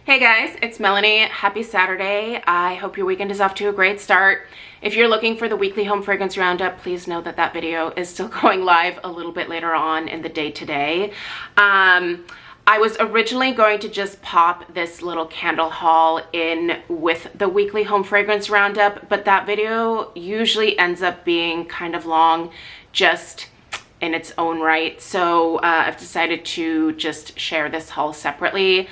Hey guys, it's Melanie. Happy Saturday. I hope your weekend is off to a great start. If you're looking for the weekly home fragrance roundup, please know that that video is still going live a little bit later on in the day today. I was originally going to just pop this little candle haul in with the weekly home fragrance roundup, but that video usually ends up being kind of long just in its own right. So I've decided to just share this haul separately.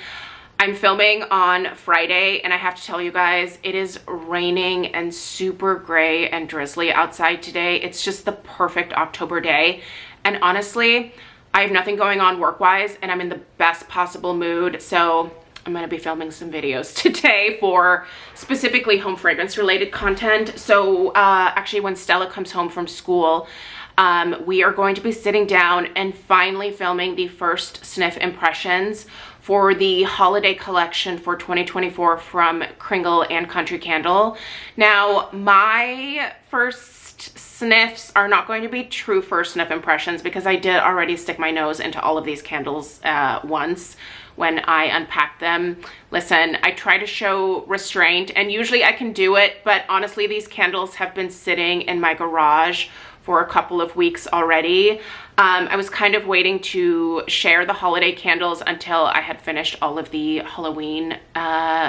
I'm filming on Friday, and I have to tell you guys, it is raining and super gray and drizzly outside today. It's just the perfect October day. And honestly, I have nothing going on work-wise, and I'm in the best possible mood. So I'm gonna be filming some videos today for specifically home fragrance related content. So actually when Stella comes home from school, we are going to be sitting down and finally filming the first sniff impressions for the holiday collection for 2024 from Kringle and Country Candle. Now, my first sniffs are not going to be true first sniff impressions because I did already stick my nose into all of these candles once when I unpacked them. Listen, I try to show restraint, and usually I can do it, but honestly, these candles have been sitting in my garage for a couple of weeks already. I was kind of waiting to share the holiday candles until I had finished all of the Halloween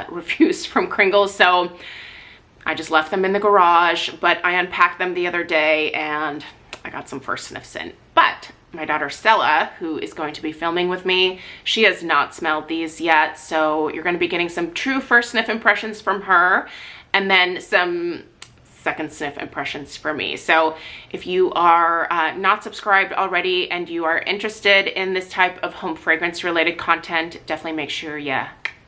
reviews from Kringle, so I just left them in the garage, but I unpacked them the other day and I got some first sniffs in. But my daughter Stella, who is going to be filming with me, she has not smelled these yet, so you're going to be getting some true first sniff impressions from her, and then some second sniff impressions for me. So if you are not subscribed already and you are interested in this type of home fragrance related content, definitely make sure you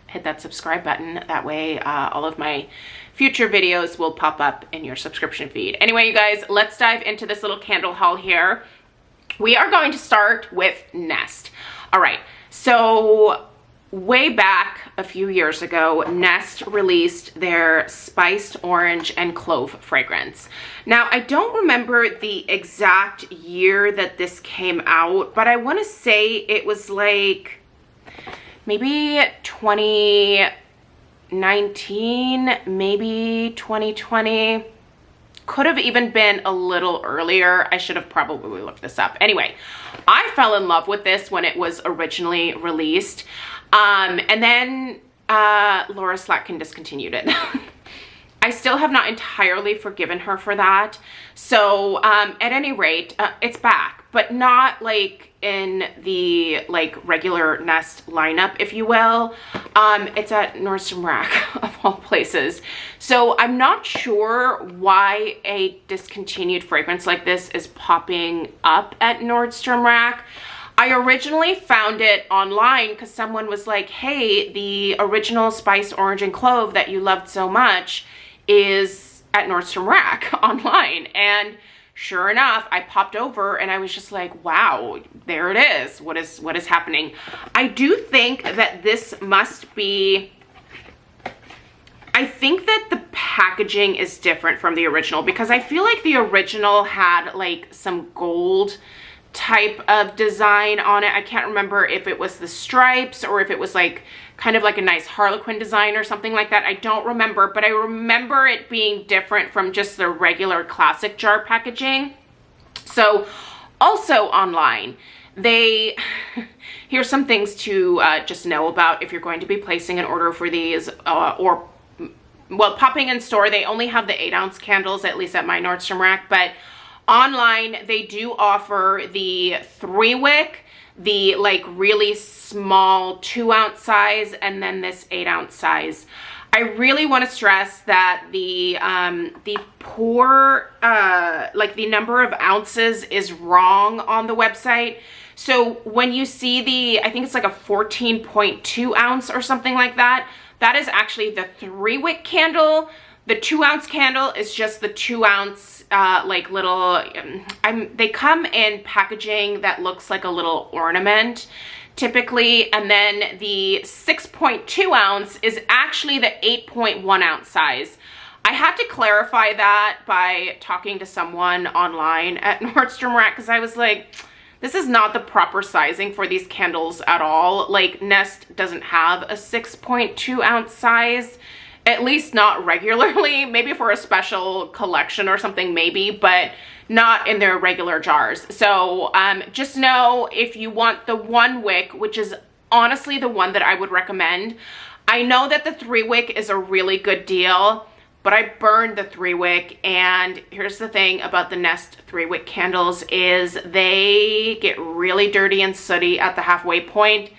hit that subscribe button. That way all of my future videos will pop up in your subscription feed. Anyway, you guys, let's dive into this little candle haul here. We are going to start with Nest. All right, so way back a few years ago, Nest released their spiced orange and clove fragrance. Now, I don't remember the exact year that this came out, but I want to say it was like maybe 2019, maybe 2020. Could have even been a little earlier. I should have probably looked this up. Anyway, I fell in love with this when it was originally released. And then Laura Slatkin discontinued it. I still have not entirely forgiven her for that. So at any rate, it's back, but not like in the regular Nest lineup, if you will. It's at Nordstrom Rack of all places. So I'm not sure why a discontinued fragrance like this is popping up at Nordstrom Rack. I originally found it online because someone was like, hey, the original spiced orange and clove that you loved so much is at Nordstrom Rack online. And sure enough, I popped over and I was just like, wow, there it is. What is happening? I do think that this must be, I think that the packaging is different from the original because I feel like the original had like some gold type of design on it. I can't remember if it was the stripes or if it was like kind of like a nice Harlequin design or something like that. I don't remember, but I remember it being different from just the regular classic jar packaging. So also online, here's some things to just know about if you're going to be placing an order for these or well, popping in store. They only have the 8-ounce candles, at least at my Nordstrom Rack, but online they do offer the 3-wick, the like really small 2-ounce size, and then this 8-ounce size. I really want to stress that the pour, like the number of ounces is wrong on the website. So when you see the, I think it's like a 14.2 ounce or something like that, that is actually the 3-wick candle. The 2-ounce candle is just the 2-ounce like little, they come in packaging that looks like a little ornament typically, and then the 6.2 ounce is actually the 8.1 ounce size. I had to clarify that by talking to someone online at Nordstrom Rack because I was like, This is not the proper sizing for these candles at all. Like, Nest doesn't have a 6.2 ounce size, at least not regularly. Maybe for a special collection or something, maybe, but not in their regular jars. So just know, if you want the 1 wick, which is honestly the one that I would recommend. I know that the 3 wick is a really good deal, but I burned the 3 wick, and here's the thing about the Nest 3 wick candles is they get really dirty and sooty at the halfway point.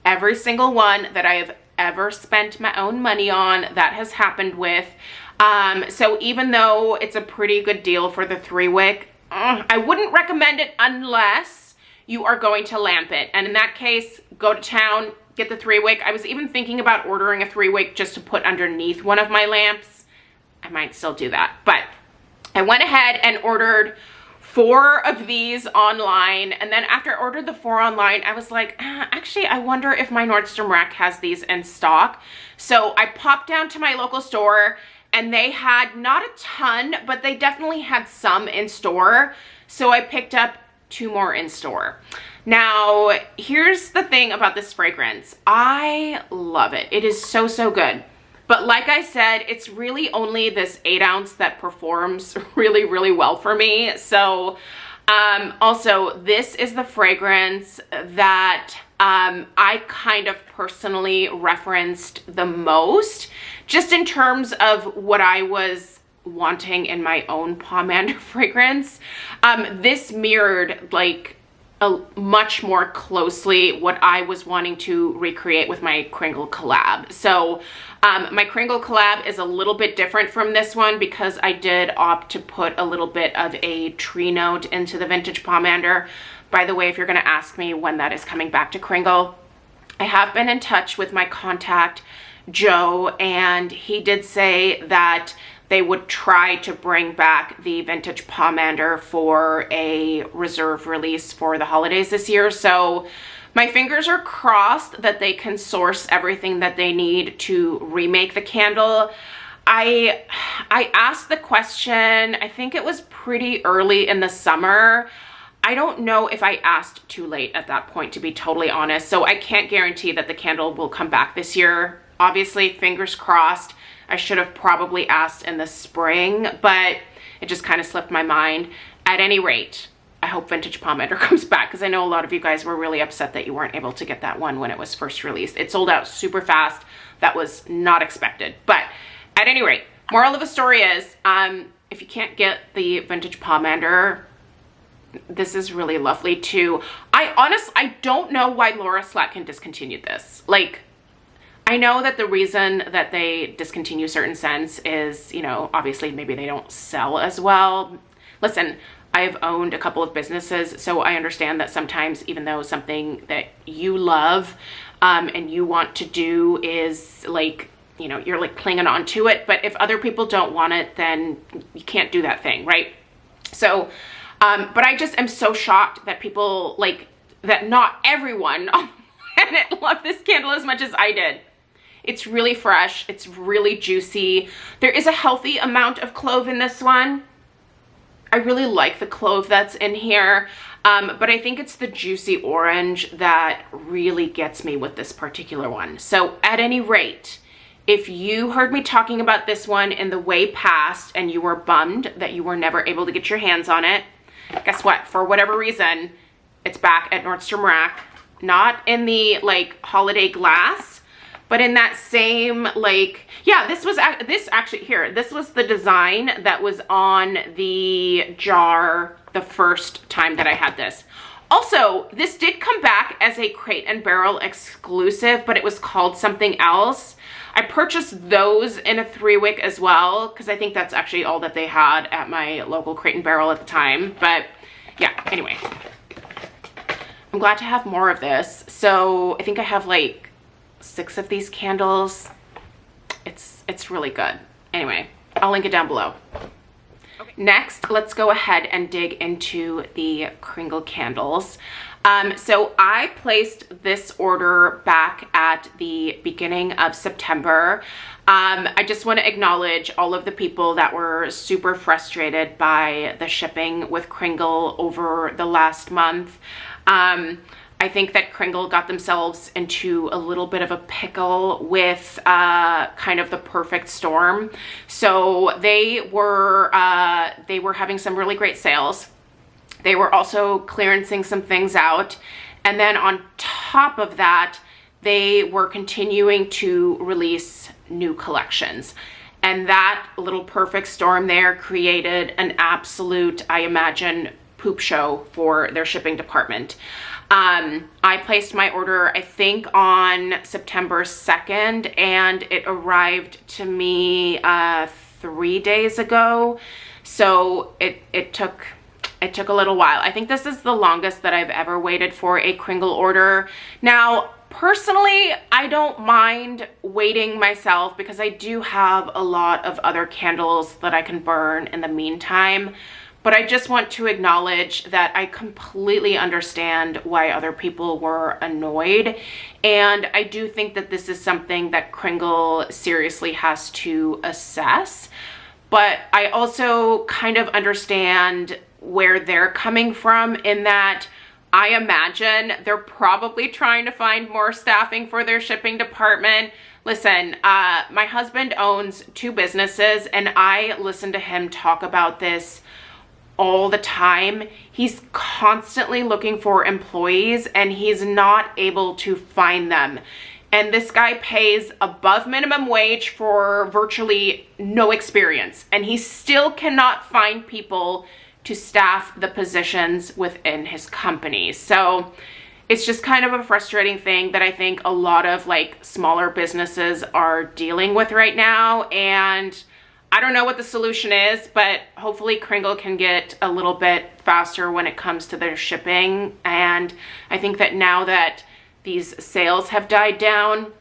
Every single one that I have ever spent my own money on, that has happened with. So even though it's a pretty good deal for the 3 wick, I wouldn't recommend it unless you are going to lamp it. And in that case, go to town, get the 3 wick. I was even thinking about ordering a 3 wick just to put underneath one of my lamps. I might still do that. But I went ahead and ordered 4 of these online. And then after I ordered the 4 online, I was like, actually, I wonder if my Nordstrom Rack has these in stock. So I popped down to my local store, and they had not a ton, but they definitely had some in store. So I picked up 2 more in store. Now, here's the thing about this fragrance. I love it. It is so, so good. But like I said, it's really only this 8 ounce that performs really, really well for me. So also, this is the fragrance that I kind of personally referenced the most, just in terms of what I was wanting in my own pomander fragrance. This mirrored like much more closely what I was wanting to recreate with my Kringle collab. So my Kringle collab is a little bit different from this one because I did opt to put a little bit of a tree note into the vintage pomander. By the way, if you're going to ask me when that is coming back to Kringle, I have been in touch with my contact Joe, and he did say that they would try to bring back the vintage pomander for a reserve release for the holidays this year. So my fingers are crossed that they can source everything that they need to remake the candle. I asked the question, I think it was pretty early in the summer. I don't know if I asked too late at that point, to be totally honest. So I can't guarantee that the candle will come back this year. Obviously, fingers crossed. I should have probably asked in the spring, but it just kind of slipped my mind. At any rate, I hope vintage pomander comes back, because I know a lot of you guys were really upset that you weren't able to get that one when it was first released. It sold out super fast. That was not expected. But at any rate, moral of the story is, if you can't get the vintage pomander, this is really lovely too. I don't know why Laura Slatkin discontinued this. Like, I know that the reason that they discontinue certain scents is, you know, obviously maybe they don't sell as well. Listen, I've owned a couple of businesses, so I understand that sometimes, even though something that you love and you want to do is like, you know, you're like clinging on to it, but if other people don't want it, then you can't do that thing, right? So, but I just am so shocked that people, like, that not everyone on the planet loved this candle as much as I did. It's really fresh. It's really juicy. There is a healthy amount of clove in this one. I really like the clove that's in here, but I think it's the juicy orange that really gets me with this particular one. So at any rate, if you heard me talking about this one in the way past and you were bummed that you were never able to get your hands on it, guess what? For whatever reason, it's back at Nordstrom Rack. Not in the like holiday glass, but in that same, like, yeah, this was the design that was on the jar the first time that I had this. Also, this did come back as a Crate and Barrel exclusive, but it was called something else. I purchased those in a 3-wick as well, because I think that's actually all that they had at my local Crate and Barrel at the time. But yeah, anyway, I'm glad to have more of this. So I think I have like 6 of these candles. It's really good. Anyway, I'll link it down below. Okay. Next, let's go ahead and dig into the Kringle candles. So I placed this order back at the beginning of September. I just want to acknowledge all of the people that were super frustrated by the shipping with Kringle over the last month. I think that Kringle got themselves into a little bit of a pickle with kind of the perfect storm. So they were having some really great sales. They were also clearancing some things out. And then on top of that, they were continuing to release new collections. And that little perfect storm there created an absolute, I imagine, poop show for their shipping department. I placed my order, I think, on September 2nd, and it arrived to me 3 days ago. So it took a little while. I think this is the longest that I've ever waited for a Kringle order. Now, personally, I don't mind waiting myself because I do have a lot of other candles that I can burn in the meantime. But I just want to acknowledge that I completely understand why other people were annoyed. And I do think that this is something that Kringle seriously has to assess. But I also kind of understand where they're coming from, in that I imagine they're probably trying to find more staffing for their shipping department. Listen, my husband owns 2 businesses, and I listen to him talk about this all the time. He's constantly looking for employees, and he's not able to find them. And this guy pays above minimum wage for virtually no experience, and he still cannot find people to staff the positions within his company. So it's just kind of a frustrating thing that I think a lot of like smaller businesses are dealing with right now. And I don't know what the solution is, but hopefully Kringle can get a little bit faster when it comes to their shipping. And I think that now that these sales have died down,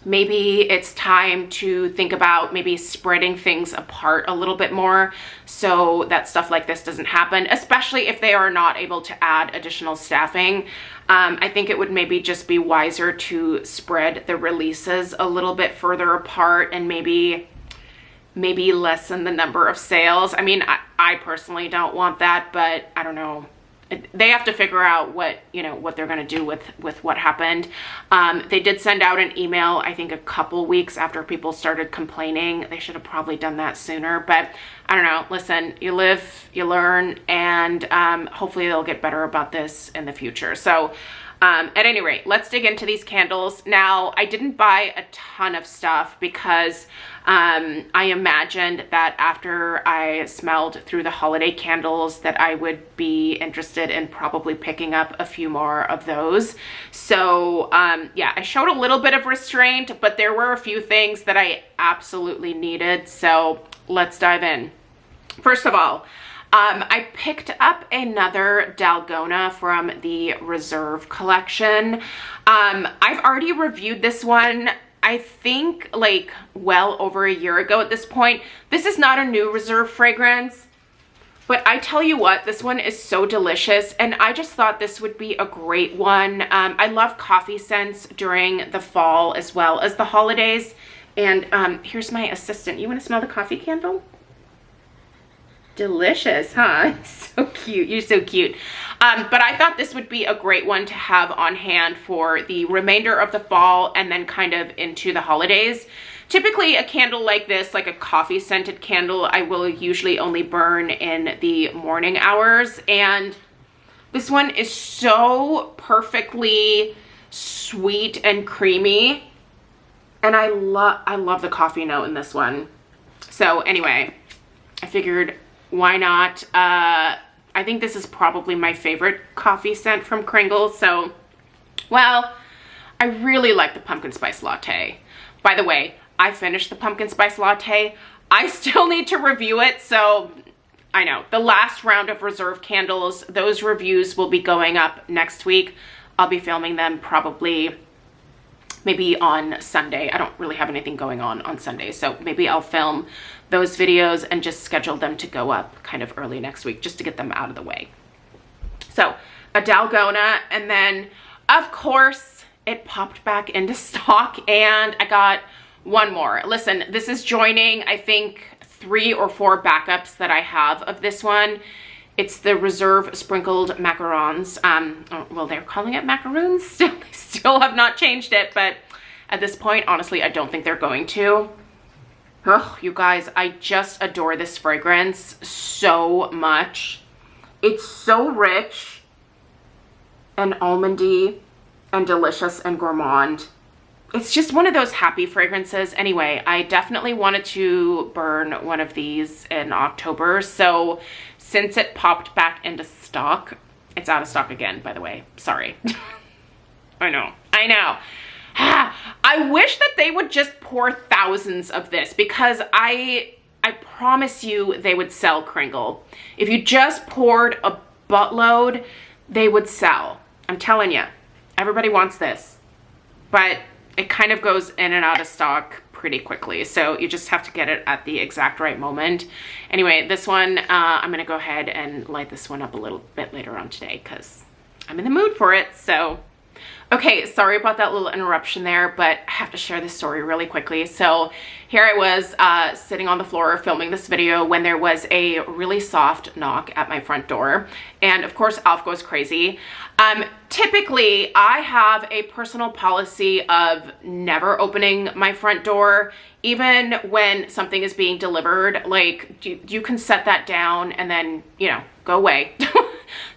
maybe it's time to think about maybe spreading things apart a little bit more so that stuff like this doesn't happen, especially if they are not able to add additional staffing. I think it would maybe just be wiser to spread the releases a little bit further apart and maybe lessen the number of sales. I mean, I personally don't want that, but I don't know. They have to figure out what they're going to do with what happened. They did send out an email, I think, a couple weeks after people started complaining. They should have probably done that sooner, but I don't know. Listen, you live, you learn, and hopefully they'll get better about this in the future. So at any rate, let's dig into these candles. Now, I didn't buy a ton of stuff because I imagined that after I smelled through the holiday candles that I would be interested in probably picking up a few more of those. So yeah, I showed a little bit of restraint, but there were a few things that I absolutely needed. So let's dive in. First of all, I picked up another Dalgona from the Reserve collection. I've already reviewed this one, I think, like well over a year ago at this point. This is not a new Reserve fragrance, but I tell you what, this one is so delicious, and I just thought this would be a great one. I love coffee scents during the fall as well as the holidays. And here's my assistant. You want to smell the coffee candle? Delicious, huh? So cute. You're so cute. But I thought this would be a great one to have on hand for the remainder of the fall and then kind of into the holidays. Typically, a candle like this, like a coffee scented candle, I will usually only burn in the morning hours. And this one is so perfectly sweet and creamy. And I love the coffee note in this one. So anyway, I figured, why not? I think this is probably my favorite coffee scent from Kringle. So, well, I really like the pumpkin spice latte. By the way, I finished the pumpkin spice latte. I still need to review it. So I know the last round of Reserve candles, those reviews will be going up next week. I'll be filming them probably maybe on Sunday. I don't really have anything going on Sunday, so maybe I'll film those videos and just schedule them to go up kind of early next week just to get them out of the way. So a Dalgona, and then of course it popped back into stock and I got one more. Listen, this is joining, I think, 3 or 4 backups that I have of this one. It's the Reserve Sprinkled Macarons. Well, they're calling it macaroons. Still, they still have not changed it, but at this point, honestly, I don't think they're going to. Oh, you guys, I just adore this fragrance so much. It's so rich and almondy and delicious and gourmand. It's just one of those happy fragrances. Anyway, I definitely wanted to burn one of these in October. So since it popped back into stock, it's out of stock again, by the way. Sorry. I know. I wish that they would just pour thousands of this, because I promise you they would sell, Kringle. If you just poured a buttload, they would sell. I'm telling you, everybody wants this, but it kind of goes in and out of stock pretty quickly. So you just have to get it at the exact right moment. Anyway, this one, I'm gonna go ahead and light this one up a little bit later on today because I'm in the mood for it. So okay, sorry about that little interruption there, but I have to share this story really quickly. So here I was sitting on the floor filming this video when there was a really soft knock at my front door. And of course, Alf goes crazy. Typically, I have a personal policy of never opening my front door, even when something is being delivered. Like, you can set that down and then, you know, go away.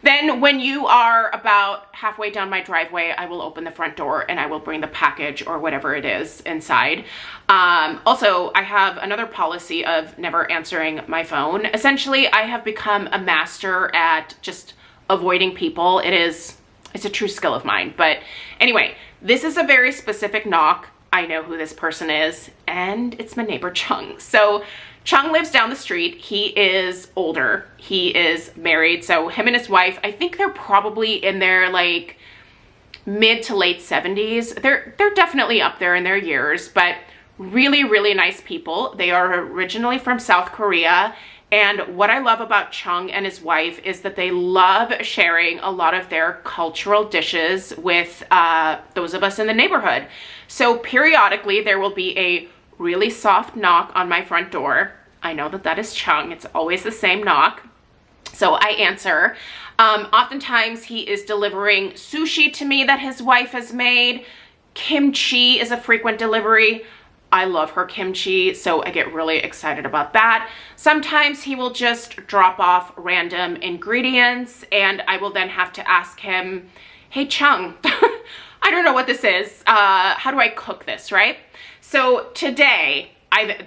Then when you are about halfway down my driveway, I will open the front door and I will bring the package or whatever it is inside. Also, I have another policy of never answering my phone. Essentially, I have become a master at just avoiding people. It's a true skill of mine. But anyway, this is a very specific knock. I know who this person is, and it's my neighbor Chung. So Chung lives down the street. He is older. He is married. So him and his wife, I think they're probably in their like mid to late 70s. They're definitely up there in their years, but really, really nice people. They are originally from South Korea. And what I love about Chung and his wife is that they love sharing a lot of their cultural dishes with those of us in the neighborhood. So periodically there will be a really soft knock on my front door. I know that that is Chung. It's always the same knock. So I answer. Oftentimes he is delivering sushi to me that his wife has made. Kimchi is a frequent delivery. I love her kimchi, so I get really excited about that. Sometimes he will just drop off random ingredients and I will then have to ask him, hey Chung, I don't know what this is. How do I cook this, right? So today, I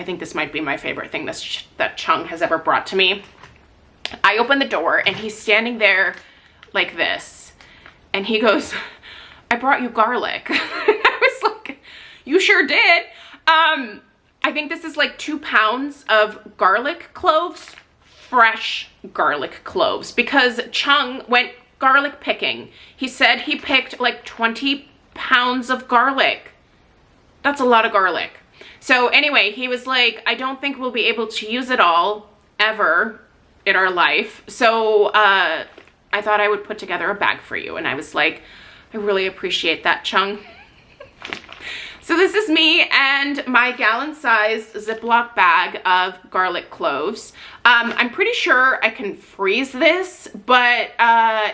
think this might be my favorite thing that Chung has ever brought to me. I open the door and he's standing there like this. And he goes, I brought you garlic. I was like, you sure did. I think this is like 2 pounds of garlic cloves, fresh garlic cloves, because Chung went garlic picking. He said he picked like 20 pounds of garlic. That's a lot of garlic. So anyway, he was like, I don't think we'll be able to use it all ever in our life. So I thought I would put together a bag for you. And I was like, I really appreciate that, Chung. So this is me and my gallon-sized Ziploc bag of garlic cloves. I'm pretty sure I can freeze this, but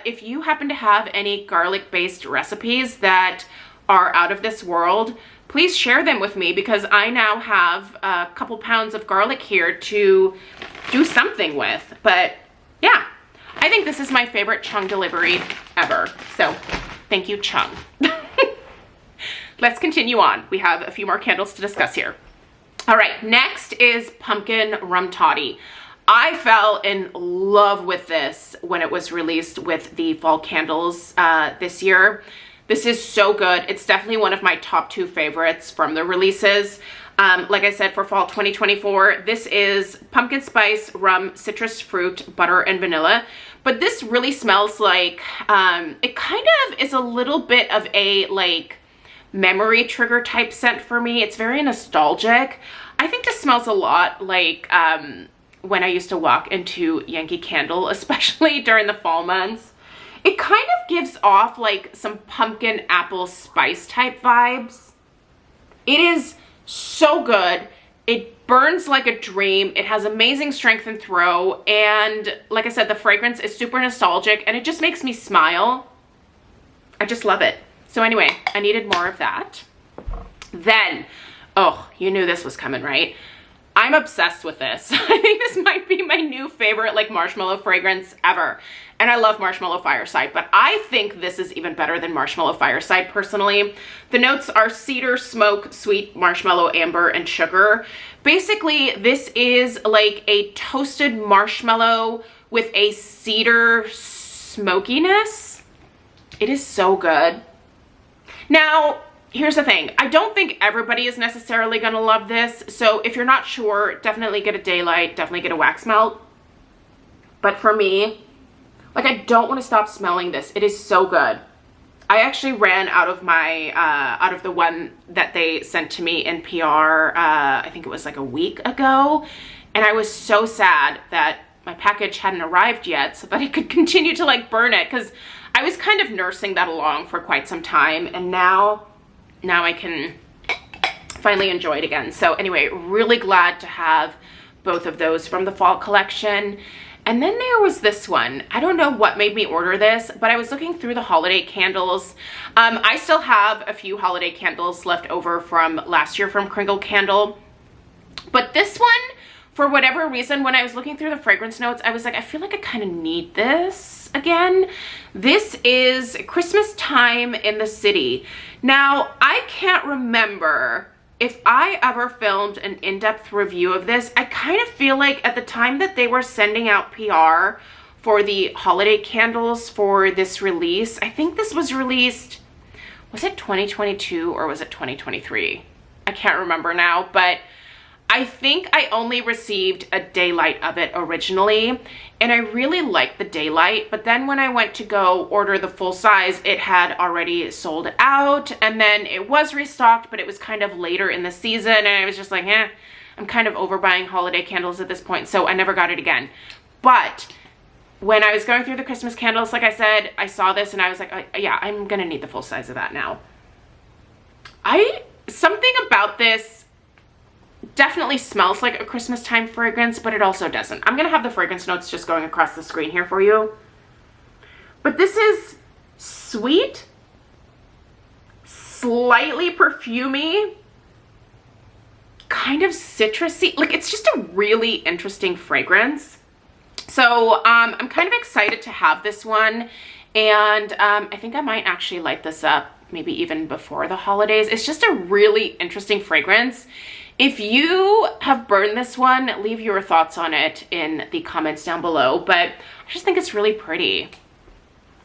if you happen to have any garlic-based recipes that are out of this world, please share them with me, because I now have a couple pounds of garlic here to do something with. But yeah, I think this is my favorite Chung delivery ever. So thank you, Chung. Let's continue on. We have a few more candles to discuss here. All right, next is pumpkin rum toddy. I fell in love with this when it was released with the fall candles this year. This is so good. It's definitely one of my top 2 favorites from the releases. Like I said, for fall 2024, this is pumpkin spice, rum, citrus fruit, butter, and vanilla. But this really smells like, it kind of is a little bit of a like memory trigger type scent for me. It's very nostalgic. I think this smells a lot like when I used to walk into Yankee Candle, especially during the fall months. It kind of gives off like some pumpkin apple spice type vibes. It is so good. It burns like a dream. It has amazing strength and throw. And like I said, the fragrance is super nostalgic and it just makes me smile. I just love it. So anyway, I needed more of that. Then, oh, you knew this was coming, right? I'm obsessed with this. I think this might be my new favorite like marshmallow fragrance ever. And I love Marshmallow Fireside, but I think this is even better than Marshmallow Fireside personally. The notes are cedar, smoke, sweet marshmallow, amber, and sugar. Basically, this is like a toasted marshmallow with a cedar smokiness. It is so good. Now, here's the thing. I don't think everybody is necessarily going to love this. So if you're not sure, definitely get a daylight, definitely get a wax melt. But for me, like, I don't want to stop smelling this. It is so good. I actually ran out of my, out of the one that they sent to me in PR, I think it was like a week ago. And I was so sad that my package hadn't arrived yet so that I could continue to like burn it. Because I was kind of nursing that along for quite some time. And now I can finally enjoy it again. So anyway, really glad to have both of those from the fall collection. And then there was this one. I don't know what made me order this, but I was looking through the holiday candles. I still have a few holiday candles left over from last year from Kringle Candle. But this one, for whatever reason, when I was looking through the fragrance notes, I was like, I feel like I kind of need this again. This is Christmas Time in the City. Now, I can't remember if I ever filmed an in-depth review of this. I kind of feel like at the time that they were sending out PR for the holiday candles for this release, I think this was released, was it 2022 or was it 2023? I can't remember now, but I think I only received a daylight of it originally, and I really liked the daylight, but then when I went to go order the full size, it had already sold out, and then it was restocked, but it was kind of later in the season, and I was just like, I'm kind of overbuying holiday candles at this point, so I never got it again. But when I was going through the Christmas candles, like I said, I saw this, and I was like, yeah, I'm gonna need the full size of that now. Something about this definitely smells like a Christmas time fragrance, but it also doesn't. I'm gonna have the fragrance notes just going across the screen here for you. But this is sweet, slightly perfumey, kind of citrusy. Like, it's just a really interesting fragrance. So I'm kind of excited to have this one, and I think I might actually light this up maybe even before the holidays. It's just a really interesting fragrance. If you have burned this one, leave your thoughts on it in the comments down below, but I just think it's really pretty.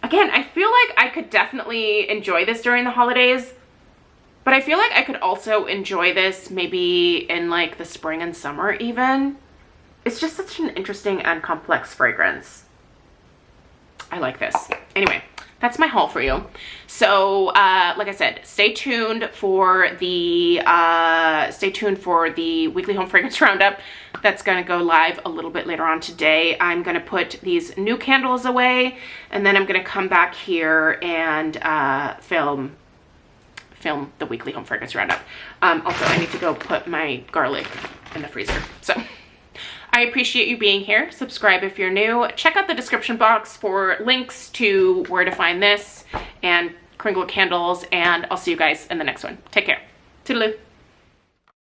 Again, I feel like I could definitely enjoy this during the holidays, but I feel like I could also enjoy this maybe in like the spring and summer even. It's just such an interesting and complex fragrance. I like this. Anyway, that's my haul for you. So like I said, stay tuned for the weekly home fragrance roundup that's going to go live a little bit later on today. I'm going to put these new candles away, and then I'm going to come back here and film the weekly home fragrance roundup. Also, I need to go put my garlic in the freezer. So I appreciate you being here. Subscribe if you're new. Check out the description box for links to where to find this and Kringle candles, and I'll see you guys in the next one. Take care. Toodaloo.